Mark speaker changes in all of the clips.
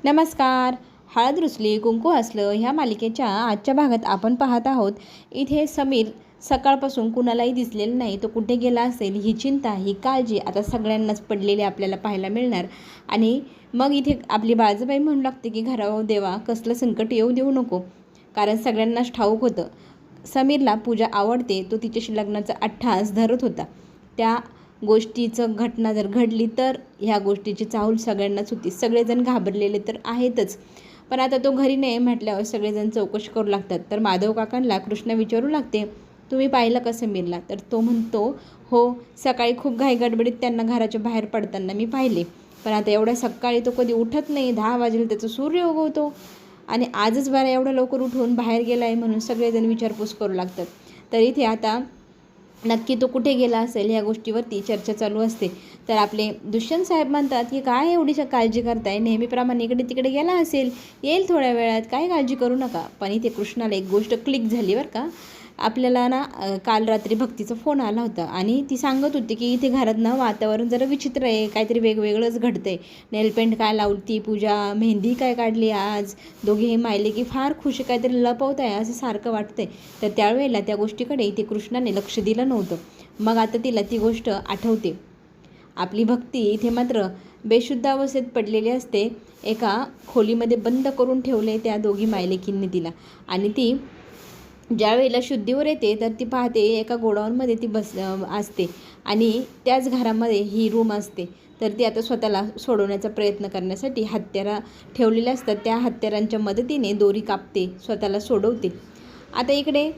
Speaker 1: नमस्कार. हळद रुसली कुंकू हसलं ह्या मालिकेच्या आजच्या भागात आपण पाहत आहोत. इथे समीर सकाळपासून कुणालाही दिसलेलं नाही. तो कुठे गेला असेल ही चिंता, ही काळजी आता सगळ्यांनाच पडलेली आपल्याला पाहायला मिळणार. आणि मग इथे आपली बाळजाबाई म्हणू लागते की घरावर देवा कसलं संकट येऊ देऊ नको. कारण सगळ्यांनाच ठाऊक होतं समीरला पूजा आवडते. तो तिच्याशी लग्नाचा अट्टहास धरत होता. त्या गोष्टीचं घटना जर घडली तर ह्या गोष्टीची चाहूल सगळ्यांनाच होती. सगळेजण घाबरलेले तर आहेतच. पण आता तो घरी नाही म्हटल्यावर सगळेजण चौकशी करू लागतात. तर माधव काकांना कृष्णा विचारू लागते, तुम्ही पाहिलं का समीरला? तर तो म्हणतो, हो, सकाळी खूप घाईगडबडीत त्यांना घराच्या बाहेर पडताना मी पाहिले. पण आता एवढ्या सकाळी तो कधी उठत नाही. 10 वाजेला त्याचा सूर्य उगवतो आणि आजच बरं एवढं लवकर उठून बाहेर गेला आहे म्हणून सगळेजण विचारपूस करू लागतात. तर इथे आता नक्की तो कुठे गेला असेल ह्या गोष्टीवरती चर्चा चालू असते. तर आपले दुष्यंत साहेब म्हणतात की काय एवढीशा काळजी करताय, नेहमीप्रमाणे इकडे तिकडे गेला असेल, येईल थोड्या वेळात, काय काळजी करू नका. पण इथे कृष्णाला एक गोष्ट क्लिक झाली बरं का. आपल्याला ना काल रात्री भक्तीचा फोन आला होता आणि ती सांगत होती की इथे घरात ना वातावरण जरा विचित्र आहे, काहीतरी वेगवेगळंच घडतंय. नेलपेंट काय लावती पूजा, मेहंदी काय काढली आज, दोघे हे मायले की फार खुश काहीतरी लपवत आहे असं सारखं वाटतंय. तर त्यावेळेला त्या गोष्टीकडे इथे कृष्णाने लक्ष दिलं नव्हतं. मग आता तिला ती गोष्ट आठवते. आपली भक्ती इथे मात्र बेशुद्ध अवस्थेत पडलेली असते. एका खोलीमध्ये बंद करून ठेवले त्या दोघी मायलेकींनी तिला. आणि ती ज्या वेळेला शुद्धीवर येते तर ती पाहते एका गोडाऊनमध्ये ती असते आणि त्याच घरामध्ये ही रूम असते. तर ती आता स्वतःला सोडवण्याचा प्रयत्न करण्यासाठी हत्यारा ठेवलेल्या असतात. त्या हत्यारांच्या मदतीने दोरी कापते, स्वतःला सोडवते. आता इकडे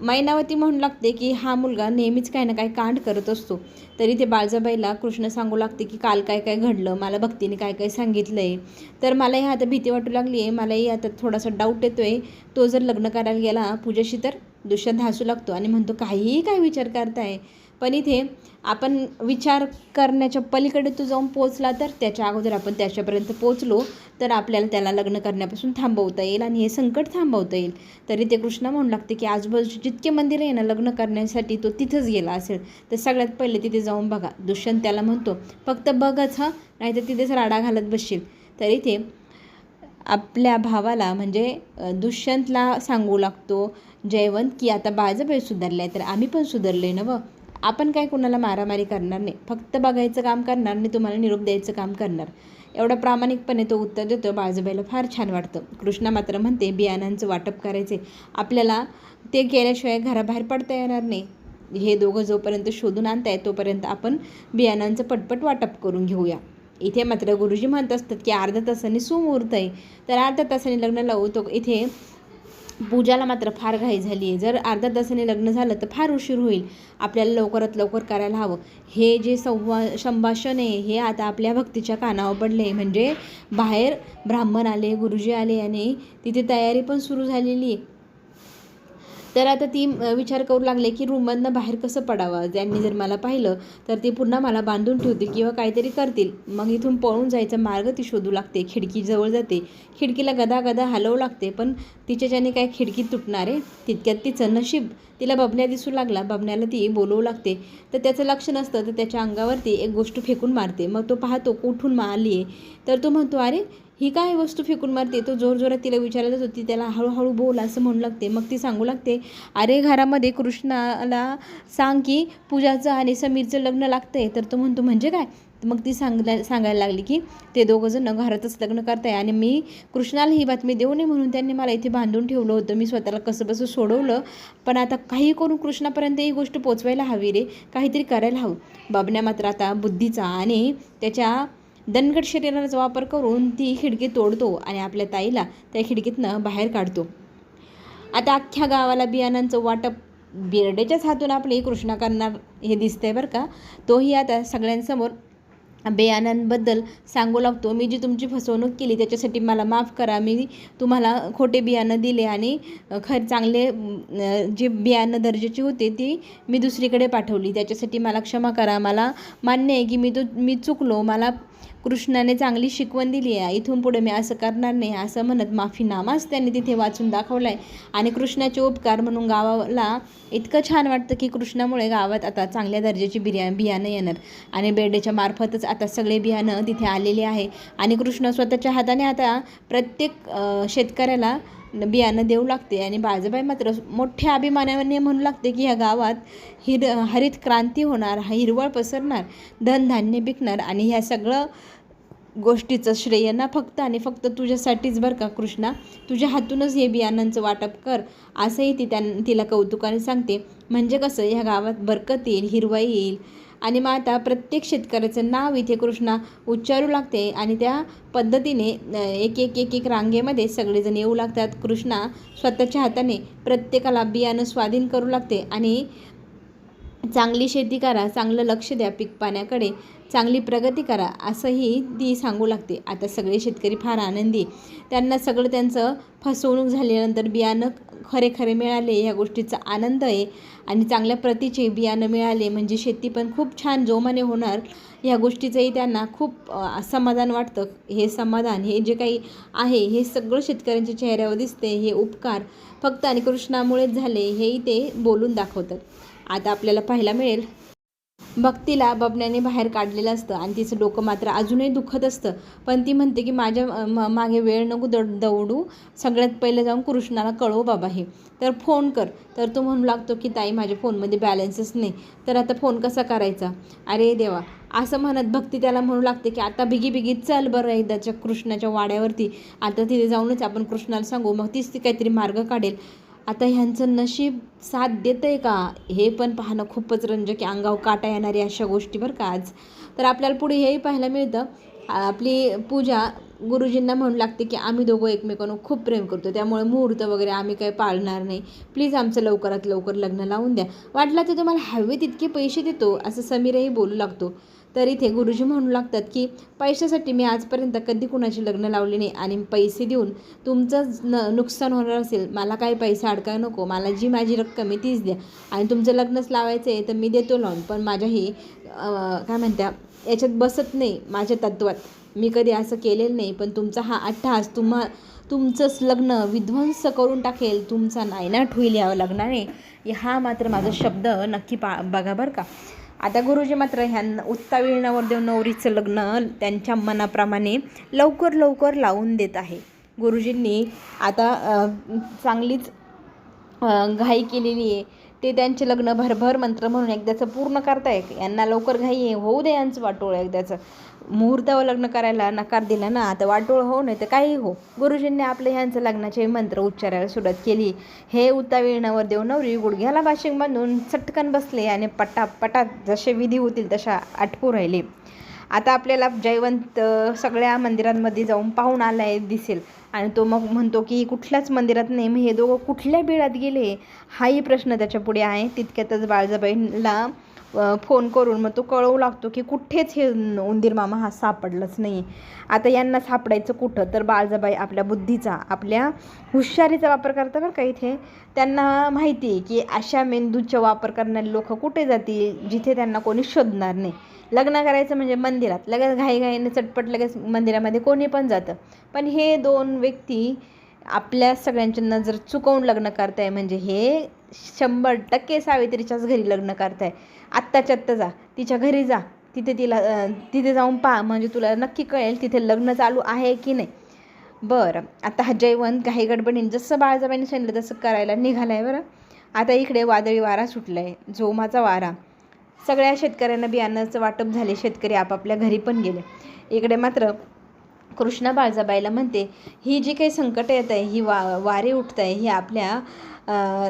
Speaker 1: मैनावती म्हणू लागते की हा मुलगा नेहमीच काही ना काही कांड करत असतो. तरी ते बाळजाबाईला कृष्ण सांगू लागते की काल काय काय घडलं, मला भक्तीने काय काय सांगितलं आहे. तर मलाही आता भीती वाटू लागली आहे, मलाही आता थोडासा डाऊट येतो आहे. तो जर लग्न करायला गेला पूजाशी तर दुष्यंत हसू लागतो आणि म्हणतो काहीही काय विचार करताय. पण इथे आपण विचार करण्याच्या पलीकडे तो जाऊन पोचला तर त्याच्या अगोदर आपण त्याच्यापर्यंत पोचलो तर आपल्याला त्याला लग्न करण्यापासून थांबवता येईल आणि हे संकट थांबवता येईल. तरी ते कृष्णा म्हणू लागते की आजूबाजूचे जितके मंदिर आहे ना लग्न करण्यासाठी तो तिथंच गेला असेल तर सगळ्यात पहिले तिथे जाऊन बघा. दुष्यंत त्याला म्हणतो फक्त बघच हां, नाही तर तिथेच राडा घालत बसशील. तर इथे आपल्या भावाला म्हणजे दुष्यंतला सांगू लागतो जयवंत की आता बाळजाबाई सुधारले आहे तर आम्ही पण सुधारले नवं. आपण काय कोणाला मारामारी करणार नाही, फक्त बघायचं काम करणार आणि तुम्हाला निरोप द्यायचं काम करणार. एवढा प्रामाणिकपणे तो उत्तर देतो. बाळजाबाईला फार छान वाटतं. कृष्णा मात्र म्हणते बियाणांचं वाटप करायचे आपल्याला, ते केल्याशिवाय घराबाहेर पडता येणार नाही. हे दोघं जोपर्यंत शोधून आणताय तोपर्यंत आपण बियाणांचं पटपट वाटप करून घेऊया. इथे मात्र गुरुजी म्हणत असतात की अर्ध्या तासाने सुमुहूर्त आहे. तर अर्ध्या तासाने लग्न लावू. तो इथे पूजाला मात्र फार घाई झाली आहे. जर अर्ध्या तासाने लग्न झालं तर फार उशीर होईल. आपल्याला लवकरात लवकर करायला हवं. हे जे संभाषण आहे हे आता आपल्या भक्तीच्या कानावर पडले. म्हणजे बाहेर ब्राह्मण आले, गुरुजी आले आणि तिथे तयारी पण सुरू झालेली आहे. तर आता ती विचार करू लागले की रूममधनं बाहेर कसं पडावं. त्यांनी जर मला पाहिलं तर ते पुन्हा मला बांधून ठेवतील किंवा काहीतरी करतील. मग इथून पळून जायचा मार्ग ती शोधू लागते. खिडकीजवळ जाते, खिडकीला गदा हलवू लागते. पण तिच्याच्याने काय खिडकी तुटणार आहे. तितक्यात तिचं नशीब तिला बबन्या दिसू लागला. बबन्याला ती बोलवू लागते. तर त्याचं लक्ष नसतं तर त्याच्या अंगावरती एक गोष्ट फेकून मारते. मग तो पाहतो कुठून आली आहे. तर तो म्हणतो अरे ही काय वस्तू फेकून मारते. तो जोरजोरात तिला विचारत होती. त्याला हळूहळू बोल असं म्हणू लागते. मग ती सांगू लागते अरे घरामध्ये कृष्णाला सांग की पूजाचं आणि समीरचं लग्न लागतंय. तर तो म्हणतो म्हणजे काय. मग ती सांगायला लागली की ते दोघंजण घरातच लग्न करताय आणि मी कृष्णाला ही बातमी देऊ नये म्हणून त्यांनी मला इथे बांधून ठेवलं होतं. मी स्वतःला कसं सोडवलं. पण आता काही करून कृष्णापर्यंत ही गोष्ट पोचवायला हवी रे, काहीतरी करायला हवं. बबन्या मात्र आता बुद्धीचा आणि त्याच्या दणकट शरीराचा वापर करून ती खिडकी तोडतो आणि आपल्या ताईला त्या खिडकीतनं बाहेर काढतो. आता अख्ख्या गावाला बियाणांचं वाटप बिरडेच्याच हातून आपली कृष्णा करणार हे दिसतंय बरं का. तोही आता सगळ्यांसमोर बियाणांबद्दल सांगू लागतो. मी जी तुमची फसवणूक केली त्याच्यासाठी मला माफ करा. मी तुम्हाला खोटे बियाणं दिले आणि चांगले जे बियाणं दर्जाची होते ती मी दुसरीकडे पाठवली. त्याच्यासाठी मला क्षमा करा. मला मान्य आहे की मी चुकलो. मला कृष्णाने चांगली शिकवण दिली आहे, इथून पुढे मी असं करणार नाही असं म्हणत माफीनामाच त्यांनी तिथे वाचून दाखवला आहे. आणि कृष्णाचे उपकार म्हणून गावाला इतकं छान वाटतं की कृष्णामुळे गावात आता चांगल्या दर्जाची बियाणं येणार आणि बेर्डेच्या मार्फतच आता सगळे बियाणं तिथे आलेले आहे. आणि कृष्ण स्वतःच्या हाताने आता प्रत्येक शेतकऱ्याला बियाणं देऊ लागते. आणि बाळजाबाई मात्र मोठ्या अभिमानाने म्हणू लागते की ह्या गावात हरित क्रांती होणार, हिरवळ पसरणार, धनधान्य पिकणार आणि ह्या सगळं गोष्टीचं श्रेय ना फक्त आणि फक्त तुझ्यासाठीच बरं का कृष्णा, तुझ्या हातूनच हे बियाणांचं वाटप कर असंही तिला कौतुकाने सांगते. म्हणजे कसं ह्या गावात बरकत येईल, हिरवा येईल. आणि मग आता प्रत्येक शेतकऱ्याचं नाव इथे कृष्णा उच्चारू लागते आणि त्या पद्धतीने एक एक एक एक रांगेमध्ये सगळेजण येऊ लागतात. कृष्णा स्वतःच्या हाताने प्रत्येकाला बियाणं स्वाधीन करू लागते आणि चांगली शेती करा, चांगलं लक्ष द्या पीक पाण्याकडे, चांगली प्रगती करा असंही ती सांगू लागते. आता सगळे शेतकरी फार आनंदी, त्यांना सगळं त्यांचं फसवणूक झाल्यानंतर बियाणं खरे मिळाले ह्या गोष्टीचा आनंद आहे. आणि चांगल्या प्रतीचे बियाणं मिळाले म्हणजे शेती पण खूप छान जोमाने होणार ह्या गोष्टीचंही त्यांना खूप समाधान वाटतं. हे समाधान हे जे काही आहे हे सगळं शेतकऱ्यांच्या चेहऱ्यावर दिसते. हे उपकार फक्त आणि कृष्णामुळेच झाले हेही ते बोलून दाखवतात. आता आपल्याला पाहायला मिळेल भक्तीला बबण्याने बाहेर काढलेलं असतं आणि तिचं डोकं मात्र अजूनही दुखत असतं. पण ती म्हणते की माझ्या मागे वेळ नको दौडू, सगळ्यात पहिले जाऊन कृष्णाला कळव बाबा हे, तर फोन कर. तर तो म्हणू लागतो की ताई माझ्या फोनमध्ये बॅलन्सच नाही, तर आता फोन कसा करायचा, अरे देवा असं म्हणत भक्ती त्याला म्हणू लागते की आता बिगी चल बरं एकदाच्या कृष्णाच्या वाड्यावरती, आता तिथे जाऊनच आपण कृष्णाला सांगू, मग तीच ती काहीतरी मार्ग काढेल. आता ह्यांचं नशीब साथ देतं आहे का हे पण पाहणं खूपच रंजक, अंगावर काटा येणारी अशा गोष्टी बरं का आज. तर आपल्याला पुढे हेही पाहायला मिळतं, आपली पूजा गुरुजींना म्हणू लागते की आम्ही दोघं एकमेकांना खूप प्रेम करतो, त्यामुळे मुहूर्त वगैरे आम्ही काही पाळणार नाही, प्लीज आमचं लवकरात लवकर लग्न लावून द्या, वाटलं तर तुम्हाला हवे तितके पैसे देतो असं समीरही बोलू लागतो. तर इथे गुरुजी म्हणू लागतात की पैशासाठी मी आजपर्यंत कधी कुणाची लग्न लावली नाही आणि पैसे देऊन तुमचं नुकसान होणार असेल, मला काही पैसा अडकाय नको, मला जी माझी रक्कम आहे तीच द्या आणि तुमचं लग्नच लावायचं आहे तर मी देतो लावून, पण माझ्याही काय म्हणत्या याच्यात बसत नाही माझ्या तत्वात, मी कधी असं केलेलं नाही. पण तुमचा हा अट्टहास तुमचंच लग्न विध्वंस करून टाकेल, तुमचा नायनाट होईल या लग्नाने, हा मात्र माझा शब्द नक्की बघा बरं का. आता गुरुजी मात्र ह्यांना उत्तावीळ नवरदेव नवरीचं लग्न त्यांच्या मनाप्रमाणे लवकर लावून देत आहे. गुरुजींनी आता चांगलीच घाई केलेली आहे, ते त्यांचे लग्न भरभर मंत्र म्हणून एकदाचं पूर्ण करताय. यांना लवकर घाई आहे, होऊ दे यांचं वाटोळ एकदाचं, मुहूर्तावर लग्न करायला नकार दिला ना, आता वाटोळ हो नाही तर काही हो. गुरुजींनी आपले ह्यांचं लग्नाचे मंत्र उच्चारायला सुरुवात केली. हे उतावीळ नवरदेव नवरी गुडघ्याला बाशिंग बांधून चटकन बसले आणि पटापटात जसे विधी होतील तशा आटपू राहिले. आता आपल्याला जयवंत सगळ्या मंदिरांमध्ये जाऊन पाहून आलाय दिसेल आणि तो मग म्हणतो की कुठल्याच मंदिरात नाही, मग हे दोघं कुठल्या बिळात गेले हाही प्रश्न त्याच्या पुढे आहे. तितक्यातच बाळजाबाईला फोन करून मग तो कळवू लागतो की कुठेच हे उंदीर मामा हा सापडलाच नाही. आता यांना सापडायचं कुठं, तर बाळजाबाई आपल्या बुद्धीचा, आपल्या हुशारीचा वापर करतात बरं का. इथे त्यांना माहिती आहे की अशा मेंदूचा वापर करणारे लोक कुठे जातील जिथे त्यांना कोणी शोधणार नाही. लग्न करायचं म्हणजे मंदिरात, लगेच घाईघाईने चटपट लगेच मंदिरामध्ये कोणी पण जातं, पण हे दोन व्यक्ती आपल्या सगळ्यांची नजर चुकवून लग्न करताय म्हणजे हे 100% सावित्रीच्याच घरी लग्न करताय. आत्ताच्या आत्ता जा, तिच्या घरी जा, तिथे जाऊन पहा म्हणजे तुला नक्की कळेल तिथे लग्न चालू आहे की नाही. बरं, आता हा जयवंत घाई गडबडीने जसं बाळजाबाईने सांगितलं तसं करायला निघालाय. बरं, आता इकडे वादळी वारा सुटलाय, जोमाचा वारा, सगळ्या शेतकऱ्यांना बियाणाचं वाटप झाले, शेतकरी आपापल्या घरी पण गेले. इकडे मात्र कृष्णा बाळजाबाईला म्हणते ही जी काही संकट येत आहे, ही वारे उठत आहे, ही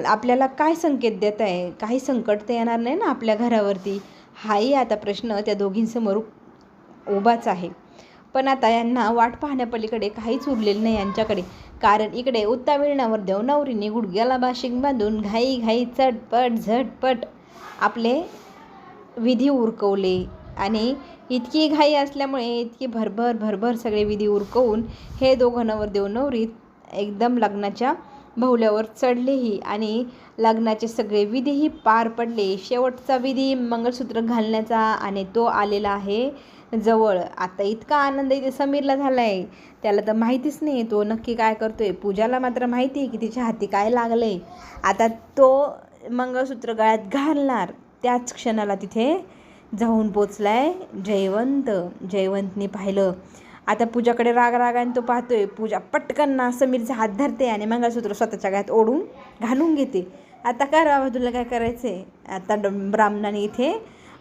Speaker 1: आपल्याला काय संकेत देत आहे, काही संकट तर येणार नाही ना आपल्या घरावरती, हाही आता प्रश्न त्या दोघींसमोर उभाच आहे. पण आता यांना वाट पाहण्यापलीकडे काहीच उरलेलं नाही यांच्याकडे, कारण इकडे उतावीळ नवरदेव नवरीने गुडघ्याला बाशिंग बांधून घाई चटपट झटपट आपले विधी उरकवले आणि इतकी घाई असल्यामुळे इतकी भरभर सगळे विधी उरकवून हे दोघं नवरदेव नवरी एकदम लग्नाच्या बहुल्यावर चढलेही आणि लग्नाचे सगळे विधीही पार पडले. शेवटचा विधी मंगळसूत्र घालण्याचा आणि तो आलेला आहे जवळ. आता इतका आनंद इथे समीरला झाला आहे, त्याला तर माहितीच नाही तो नक्की काय करतोय. पूजाला मात्र माहिती आहे की तिच्या हाती काय लागलं आहे. आता तो मंगळसूत्र गळ्यात घालणार त्याच क्षणाला तिथे जाऊन पोचलाय जयवंत. जयवंतने पाहिलं. आता पूजाकडे रागाने तो पाहतोय. पूजा पटकन ना समीरचा हात धरते आणि मंगळसूत्र स्वतःच्या गळ्यात ओढून घालून घेते. आता करावं, तुला काय करायचं आहे. आता ब्राह्मणाने इथे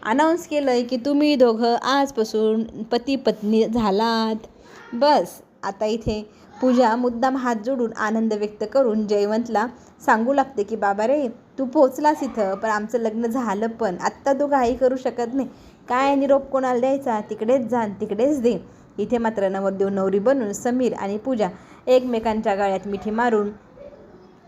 Speaker 1: अनाऊन्स केलं आहे की तुम्ही दोघं आजपासून पती पत्नी झालात. बस आता इथे पूजा मुद्दाम हात जोडून आनंद व्यक्त करून जयवंतला सांगू लागते की बाबा रे, तू पोचलास इथं, पण आमचं लग्न झालं, पण आत्ता तू काही करू शकत नाही. काय निरोप कोणाला द्यायचा, तिकडेच जा तिकडेच दे. इथे मात्र नवरदेव नवरी बनून समीर आणि पूजा एकमेकांच्या गळ्यात मिठी मारून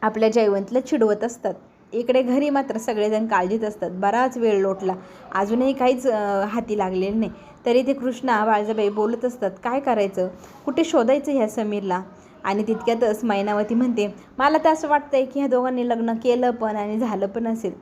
Speaker 1: आपल्या जयवंतला चिडवत असतात. इकडे घरी मात्र सगळेजण काळजीत असतात. बराच वेळ लोटला, अजूनही काहीच हाती लागलेलं नाही. तरी ते कृष्णा बाळजाबाई बोलत असतात, काय करायचं, कुठे शोधायचं ह्या समीरला. आणि तितक्यातच मैनावती म्हणते, मला तर असं वाटतंय की ह्या दोघांनी लग्न केलं पण आणि झालं पण असेल.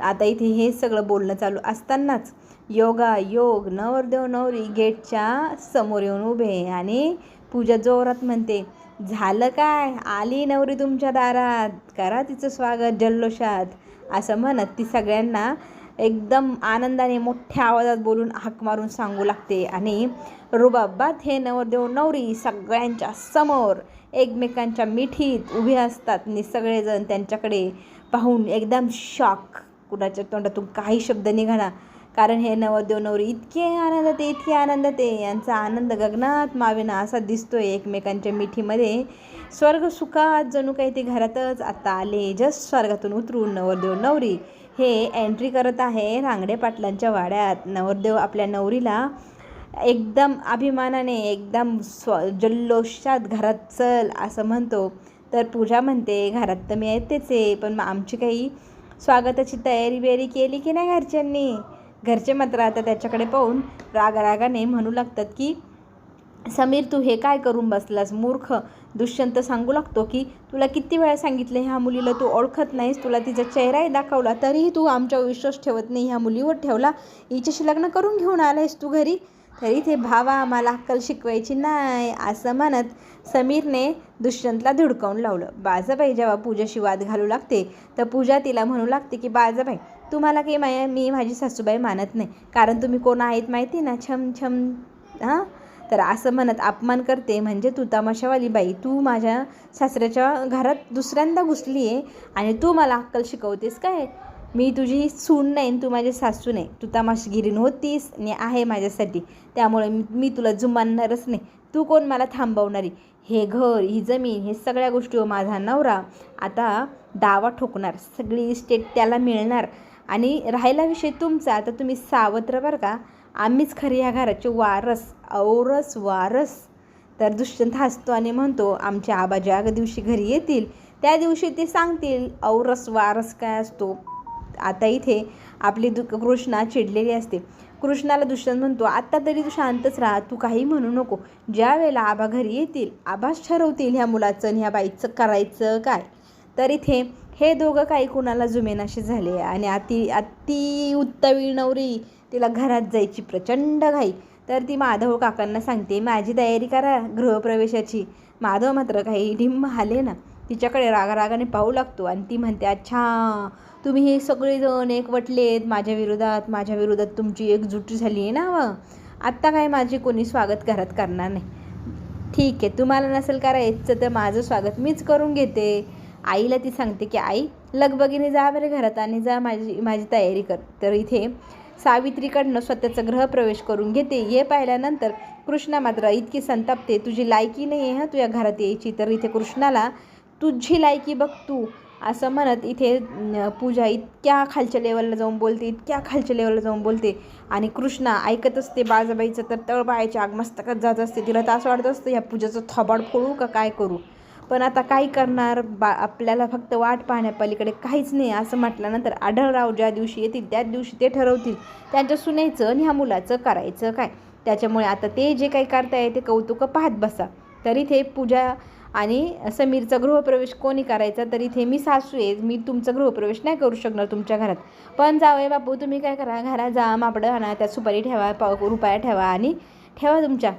Speaker 1: आता इथे हे सगळं बोलणं चालू असतानाच योगायोग नवरदेव नवरी गेटच्या समोर येऊन उभे आणि पूजा जोरात म्हणते, झालं काय, आली नवरी तुमच्या दारात, करा तिचं स्वागत जल्लोषात. असं म्हणत ती सगळ्यांना एकदम आनंदाने मोठ्या आवाजात बोलून हाक मारून सांगू लागते. आणि रुबाबात हे नवरदेव नवरी सगळ्यांच्या समोर एकमेकांच्या मिठीत उभे असतात आणि सगळेजण त्यांच्याकडे पाहून एकदम शॉक. कुणाच्या तोंडातून काही शब्द निघाला, कारण हे नवरदेव नवरी इतके आनंदात इतके आनंदात यांचा आनंद गगनात मावेना असा दिसतोय. एकमेकांच्या मिठीमध्ये स्वर्ग सुखात जणू काही ते घरातच आता आले. जस्ट स्वर्गातून उतरून नवरदेव नवरी हे एंट्री करत आहे रांगडे पाटलांच्या वाड्यात. नवरदेव आपल्या नवरीला एकदम अभिमानाने एकदम जल्लोषात घरात चल असं म्हणतो. तर पूजा म्हणते, घरात तर मी येतेच आहे, पण मग आमची काही स्वागताची तयारी केली की नाही घरच्यांनी. घरचे मात्र आता त्याच्याकडे पाहून रागाने म्हणू लागतात की समीर, तू हे काय करून बसलास मूर्ख. दुष्यंत सांगू लागतो की तुला किती वेळा सांगितलं, ह्या मुलीला तू ओळखत नाहीस, तुला तिचा चेहराही दाखवला तरीही तू आमच्यावर विश्वास ठेवत नाही, ह्या मुलीवर ठेवला, हिच्याशी लग्न करून घेऊन आलायस तू घरी, तरी ते भावा मला अक्कल शिकवायची नाही. असं म्हणत समीरने दुष्यंतला धुडकावून लावलं. बाळजाबाई जेव्हा पूजाशी वाद घालू लागते तर पूजा तिला म्हणू लागते की बाळजाबाई, तुम्हाला काही मी माझी सासूबाई मानत नाही, कारण तुम्ही कोण आहेत माहिती ना, छम छम. हां, तर असं म्हणत अपमान करते. म्हणजे तू तमाशावाली बाई, तू माझ्या सासऱ्याच्या घरात दुसऱ्यांदा घुसली आहे आणि तू मला अक्कल शिकवतेस काय. मी तुझी सून नाही, तू माझी सासू नाही, तू तमाशगिरीन होतीस आणि आहे माझ्यासाठी, त्यामुळे मी तुला जुमानणारच नाही. तू कोण मला थांबवणारी. हे घर, ही जमीन, हे सगळ्या गोष्टीवर माझा नवरा आता दावा ठोकणार, सगळी इस्टेट त्याला मिळणार आणि राहिला विषय तुमचा. आता तुम्ही सावत्र बरं का, आम्हीच खरी या घराचे औरस वारस. तर दुष्यंत हसतो आणि म्हणतो, आमच्या आबा ज्या दिवशी घरी येतील त्या दिवशी ते सांगतील औरस वारस काय असतो. आता इथे आपली कृष्णा चिडलेली असते. कृष्णाला दुष्यंत म्हणतो, आत्ता तरी तू शांतच राहा, तू काही म्हणू नको. ज्या वेळेला आबा घरी येतील आबाच ठरवतील ह्या मुलाचं आणि ह्या बाईचं करायचं काय. तर इथे हे दोघं काही कुणाला जुमेनाशी झाले आणि अति उत्तवी नवरी, तिला घरात जायची प्रचंड घाई. तर ती माधव काकांना सांगते, माझी तयारी करा गृहप्रवेशाची. माधव मात्र काही ढिम्म हाले ना, तिच्याकडे रागाने पाहू लागतो आणि ती म्हणते, अच्छा तुम्ही हे सगळेजण एकवटलेत माझ्या विरोधात तुमची एकजुटी झाली आहे ना. आत्ता काय माझे कोणी स्वागत घरात करणार नाही. ठीक आहे, तुम्हाला नसेल करायचं तर माझं स्वागत मीच करून घेते. आईला ती सांगते की आई लगबगीने जा बरे घरात आणि जा माझी तयारी कर. तर इथे सावित्रीकडनं स्वतःचा गृहप्रवेश करून घेते. हे पाहिल्यानंतर कृष्णा मात्र इतकी संतापते, तुझी लायकी नाही आहे तुझ्या घरात यायची. तर इथे कृष्णाला तुझी लायकी बघ तू असं म्हणत इथे पूजा इतक्या खालच्या लेवलला जाऊन बोलते आणि कृष्णा ऐकत असते. बाळजाबाईचं तर तळपायाच्या आगमस्तकात जात असते. तिला तर असं वाटत असतं ह्या पूजाचं थोबाड फोडू का काय करू, पण आता काय करणार. आपल्याला फक्त वाट पाहण्यापलीकडे काहीच नाही. असं म्हटल्यानंतर आढळराव ज्या दिवशी येतील त्याच दिवशी ते ठरवतील त्यांच्या सुनेचं आणि ह्या मुलाचं करायचं काय. त्याच्यामुळे आता ते जे काही करताय ते कौतुक पाहत बसा. तर इथे पूजा आणि समीरचा गृहप्रवेश कोणी करायचा, तर इथे मी सासू आहे, मी तुमचा गृहप्रवेश नाही करू शकणार तुमच्या घरात. पण जावई बापू तुम्ही काय करा, घरात जा, मापडं आणा, त्यात सुपारी ठेवा, रुपया ठेवा आणि ठेवा तुमच्या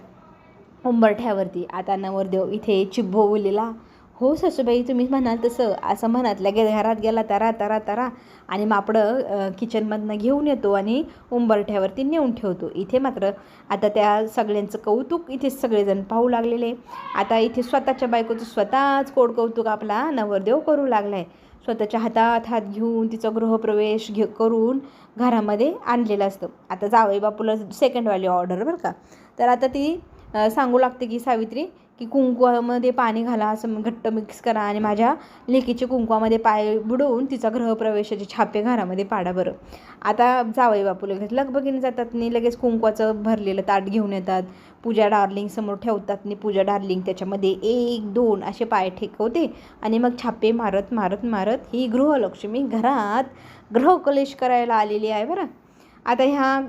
Speaker 1: उंबरठ्यावरती. आता नवरदेव इथे चिब्बवलेला, हो सासूबाई तुम्ही म्हणाल तसं, असं म्हणत लगेच घरात गेला तरा तरा तरा आणि मापडं किचनमधनं घेऊन येतो आणि उंबरठ्यावरती नेऊन ठेवतो. इथे मात्र आता त्या सगळ्यांचं कौतुक इथे सगळेजण पाहू लागलेले. आता इथे स्वतःच्या बायकोचं स्वतःच कौतुक आपला नवरदेव करू लागला आहे. स्वतःच्या हातात हात घेऊन तिचं गृहप्रवेश करून घरामध्ये आणलेलं असतं. आता जावई बापूला सेकंडवाली ऑर्डर बरं का. तर आता ती सांगू लागते की सावित्री की कुंकवामध्ये पाणी घाला, असं घट्ट मिक्स करा आणि माझ्या लेकीच्या कुंकवामध्ये पाय बुडवून तिचा गृहप्रवेशाचे छापे घरामध्ये पाडा बरं. आता जावई बापू लगेच लगबगीने जातात आणि लगेच कुंकवाचं भरलेलं ताट घेऊन येतात. पूजा डार्लिंग समोर ठेवतात आणि पूजा डार्लिंग त्याच्यामध्ये 1 2 असे पाय ठेकवते आणि मग छापे मारत मारत मारत ही गृहलक्ष्मी घरात गृहकलेश करायला आलेली आहे बरं. आता ह्या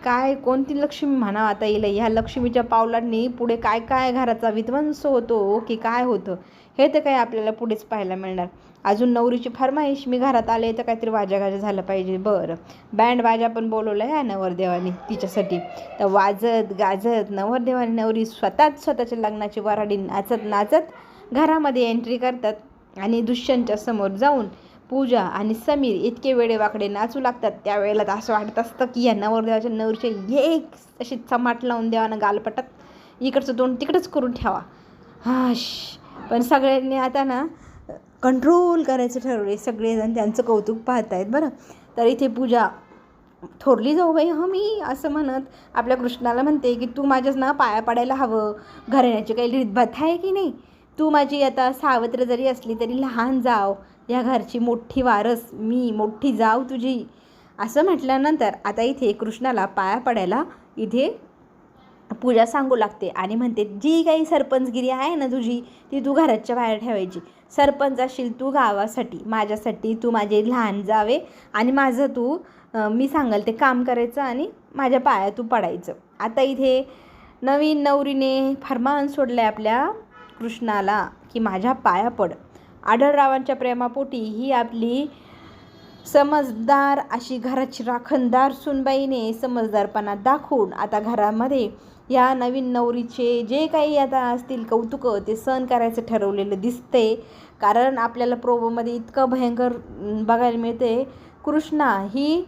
Speaker 1: काय कोणती लक्ष्मी म्हणा आता येईल, ह्या लक्ष्मीच्या पावलांनी पुढे काय काय घराचा विध्वंस होतो की काय होतं हे तर काय आपल्याला पुढेच पाहायला मिळणार. अजून नवरीची फरमाईश, मी घरात आले तर काहीतरी वाजागाजा झालं पाहिजे. बरं, बँड बाजा पण बोलवलं आहे नवरदेवाने तिच्यासाठी. तर वाजत गाजत नवरदेवाने नवरी स्वतःच्या लग्नाची वराडी नाचत नाचत घरामध्ये एंट्री करतात आणि दुष्यंतच्या समोर जाऊन पूजा आणि समीर इतके वेडेवाकडे नाचू लागतात. त्यावेळेला तर असं वाटत असतं की या नवरदेवाच्या नवरीच्या एक अशी चमाट लावून द्यावा ना गालपटात, इकडचं तोंड तिकडंच करून ठेवा. पण सगळ्यांनी आता ना कंट्रोल करायचं ठरवले. सगळेजण त्यांचं कौतुक पाहत आहेत बरं. तर इथे पूजा थोरली जाऊ बाई मी असं म्हणत आपल्या कृष्णाला म्हणते की तू माझ्याच ना पाया पडायला हवं. घराण्याची काही रीतभात आहे की नाही, तू माझी आता सावत्र जरी असली तरी लहान जाव, या घरची मोठी वारस मी, मोठी जाव तुझी, असं म्हटल्यानंतर आता इथे कृष्णाला पाया पडायला इथे पूजा सांगू लागते आणि म्हणते जी काही सरपंचगिरी आहे ना तुझी ती तू घराच्या बाहेर ठेवायची. सरपंच असशील तू गावासाठी, माझ्यासाठी तू माझे लहान जावे आणि माझं तू मी सांगाल ते काम करायचं आणि माझ्या पाया तू पडायचं. आता इथे नवीन नवरीने फरमान सोडलं आहे आपल्या कृष्णाला की माझ्या पाया पड. आढळरावांच्या प्रेमापोटी ही आपली समजदार अशी घराची राखणदार सुनबाईने समजदारपणा दाखवून आता घरामध्ये या नवीन नवरीचे जे काही आता असतील कौतुकं ते सहन करायचं ठरवलेलं दिसते. कारण आपल्याला प्रोमोमध्ये इतकं भयंकर बघायला मिळते, कृष्णा ही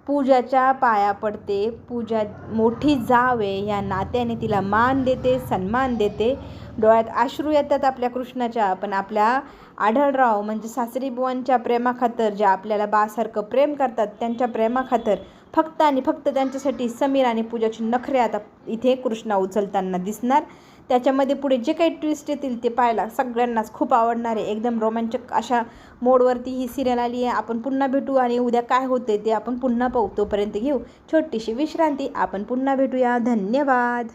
Speaker 1: पूजाच्या पाया पडते, पूजा मोठी जाव आहे या नात्याने तिला मान देते, सन्मान देते. डोळ्यात अश्रू येतात आपल्या कृष्णाच्या, पण आपल्या आढळराव म्हणजे सासरी बुवांच्या प्रेमाखातर, ज्या आपल्याला बासारखं प्रेम करतात त्यांच्या प्रेमाखातर फक्त आणि फक्त त्यांच्यासाठी समीर आणि पूजाची नखरे आता इथे कृष्णा उचलताना दिसणार. त्याच्यामध्ये पुढे जे काही ट्विस्ट येतील ते पाहायला सगळ्यांनाच खूप आवडणार आहे. एकदम रोमॅन्टिक अशा मोडवरती ही सिरियल आली आहे. आपण पुन्हा भेटू आणि उद्या काय होते ते आपण पुन्हा पाहू. तोपर्यंत घेऊ छोटीशी विश्रांती. आपण पुन्हा भेटूया. धन्यवाद.